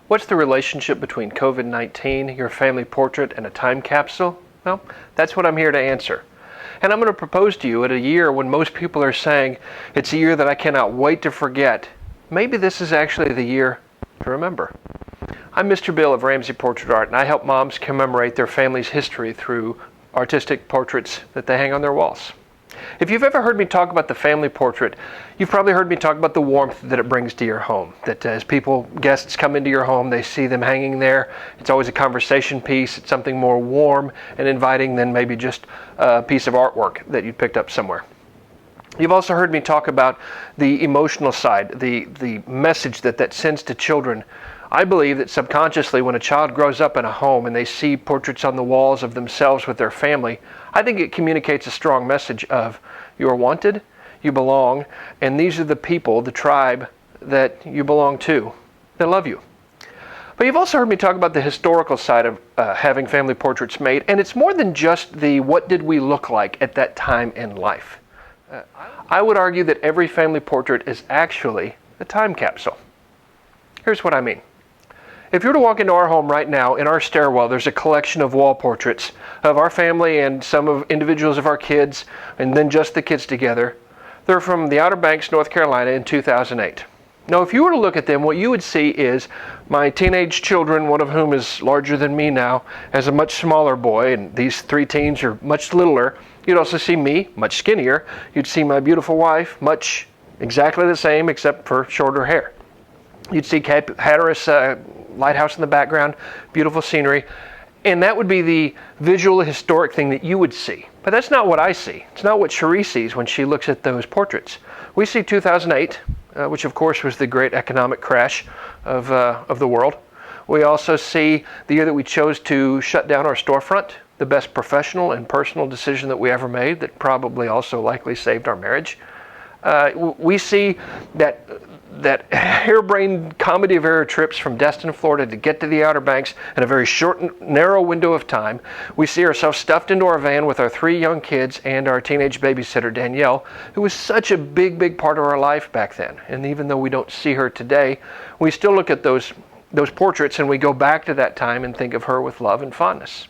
What's the relationship between COVID-19, your family portrait, and a time capsule? Well, that's what I'm here to answer. And I'm going to propose to you at a year when most people are saying it's a year that I cannot wait to forget. Maybe this is actually the year to remember. I'm Mr. Bill of Ramsey Portrait Art, and I help moms commemorate their family's history through artistic portraits that they hang on their walls. If you've ever heard me talk about the family portrait, you've probably heard me talk about the warmth that it brings to your home. That as guests come into your home, they see them hanging there. It's always a conversation piece. It's something more warm and inviting than maybe just a piece of artwork that you picked up somewhere. You've also heard me talk about the emotional side, the message that sends to children. I believe that subconsciously when a child grows up in a home and they see portraits on the walls of themselves with their family, I think it communicates a strong message of you are wanted, you belong, and these are the people, the tribe that you belong to, that love you. But you've also heard me talk about the historical side of having family portraits made, and it's more than just the what did we look like at that time in life. I would argue that every family portrait is actually a time capsule. Here's what I mean. If you were to walk into our home right now, in our stairwell, there's a collection of wall portraits of our family and some of individuals of our kids, and then just the kids together. They're from the Outer Banks, North Carolina in 2008. Now, if you were to look at them, what you would see is my teenage children, one of whom is larger than me now, as a much smaller boy, and these three teens are much littler. You'd also see me, much skinnier. You'd see my beautiful wife, much exactly the same except for shorter hair. You'd see Hatteras lighthouse in the background, beautiful scenery, and that would be the visual historic thing that you would see. But that's not what I see. It's not what Cherie sees when she looks at those portraits. We see 2008, which of course was the great economic crash of the world. We also see the year that we chose to shut down our storefront, the best professional and personal decision that we ever made that probably also likely saved our marriage. We see that harebrained comedy of error trips from Destin, Florida to get to the Outer Banks in a very short, narrow window of time. We see ourselves stuffed into our van with our three young kids and our teenage babysitter, Danielle, who was such a big part of our life back then. And even though we don't see her today, we still look at those portraits and we go back to that time and think of her with love and fondness.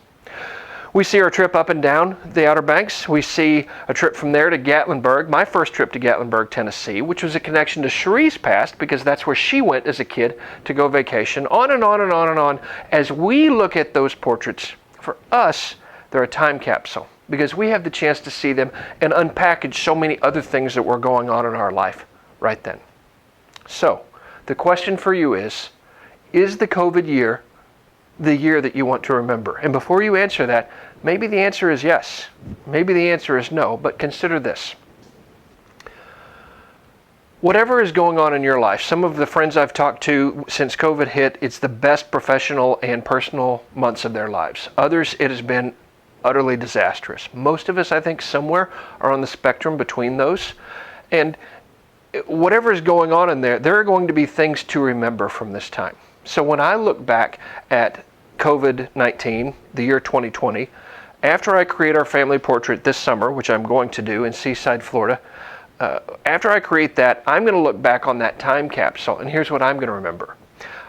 We see our trip up and down the Outer Banks. We see a trip from there to Gatlinburg, my first trip to Gatlinburg, Tennessee, which was a connection to Cherie's past because that's where she went as a kid to go vacation, on and on and on and on. As we look at those portraits, for us, they're a time capsule because we have the chance to see them and unpackage so many other things that were going on in our life right then. So, the question for you is the COVID year the year that you want to remember? And before you answer that, maybe the answer is yes. Maybe the answer is no, but consider this. Whatever is going on in your life, some of the friends I've talked to since COVID hit, it's the best professional and personal months of their lives. Others, it has been utterly disastrous. Most of us, I think, somewhere are on the spectrum between those. And whatever is going on in there are going to be things to remember from this time. So when I look back at COVID-19, the year 2020, after I create our family portrait this summer, which I'm going to do in Seaside, Florida, after I create that, I'm going to look back on that time capsule, and here's what I'm going to remember.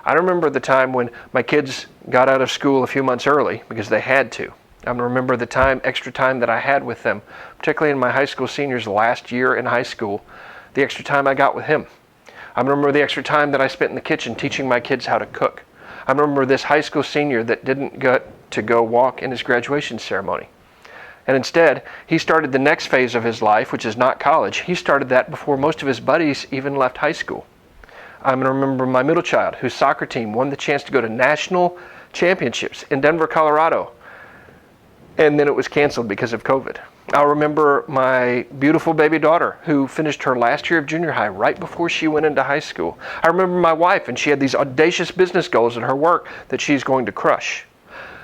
I remember the time when my kids got out of school a few months early because they had to. I'm going to remember the extra time that I had with them, particularly in my high school senior's last year in high school, the extra time I got with him. I remember the extra time that I spent in the kitchen teaching my kids how to cook. I remember this high school senior that didn't get to go walk in his graduation ceremony. And instead, he started the next phase of his life, which is not college. He started that before most of his buddies even left high school. I'm going to remember my middle child, whose soccer team won the chance to go to national championships in Denver, Colorado. And then it was canceled because of COVID. I'll remember my beautiful baby daughter who finished her last year of junior high right before she went into high school. I remember my wife, and she had these audacious business goals at her work that she's going to crush.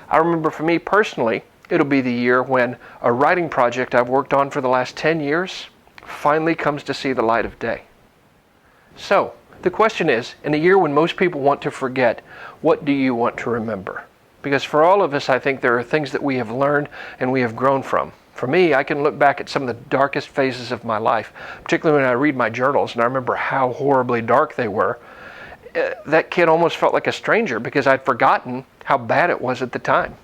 I remember for me personally, it'll be the year when a writing project I've worked on for the last 10 years finally comes to see the light of day. So, the question is, in a year when most people want to forget, what do you want to remember? Because for all of us, I think there are things that we have learned and we have grown from. For me, I can look back at some of the darkest phases of my life, particularly when I read my journals, and I remember how horribly dark they were. that kid almost felt like a stranger because I'd forgotten how bad it was at the time.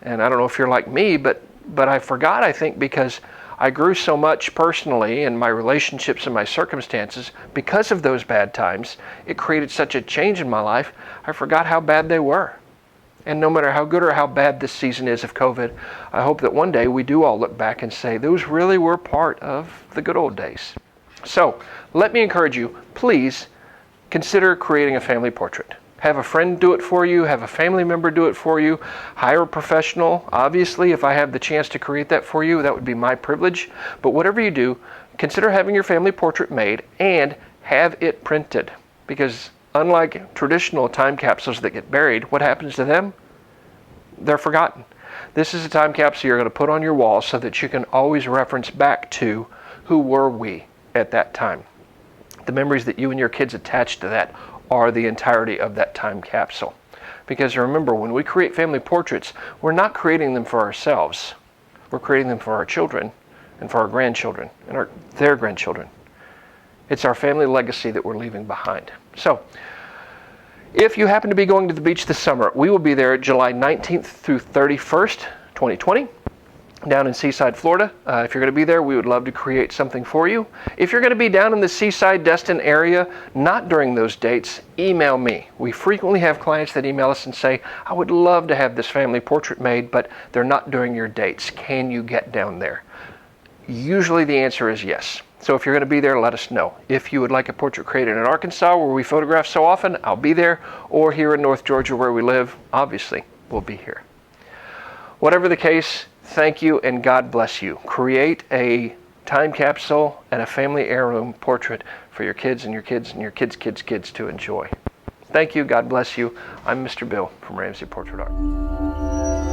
And I don't know if you're like me, but I forgot, I think, because I grew so much personally in my relationships and my circumstances because of those bad times. It created such a change in my life, I forgot how bad they were. And no matter how good or how bad this season is of COVID, I hope that one day we do all look back and say, those really were part of the good old days. So let me encourage you, please consider creating a family portrait. Have a friend do it for you, have a family member do it for you, hire a professional. Obviously, if I have the chance to create that for you, that would be my privilege. But whatever you do, consider having your family portrait made and have it printed. Because unlike traditional time capsules that get buried, what happens to them? They're forgotten. This is a time capsule you're going to put on your wall so that you can always reference back to who were we at that time. The memories that you and your kids attach to that are the entirety of that time capsule. Because remember, when we create family portraits, we're not creating them for ourselves. We're creating them for our children and for our grandchildren and their grandchildren. It's our family legacy that we're leaving behind. So, if you happen to be going to the beach this summer, we will be there July 19th through 31st, 2020. Down in Seaside, Florida. If you're going to be there, we would love to create something for you. If you're going to be down in the Seaside, Destin area, not during those dates, email me. We frequently have clients that email us and say, I would love to have this family portrait made, but they're not during your dates. Can you get down there? Usually the answer is yes. So if you're going to be there, let us know. If you would like a portrait created in Arkansas, where we photograph so often, I'll be there. Or here in North Georgia, where we live, obviously, we'll be here. Whatever the case, thank you and God bless you. Create a time capsule and a family heirloom portrait for your kids and your kids and your kids' kids to enjoy. Thank you. God bless you. I'm Mr. Bill from Ramsey Portrait Art.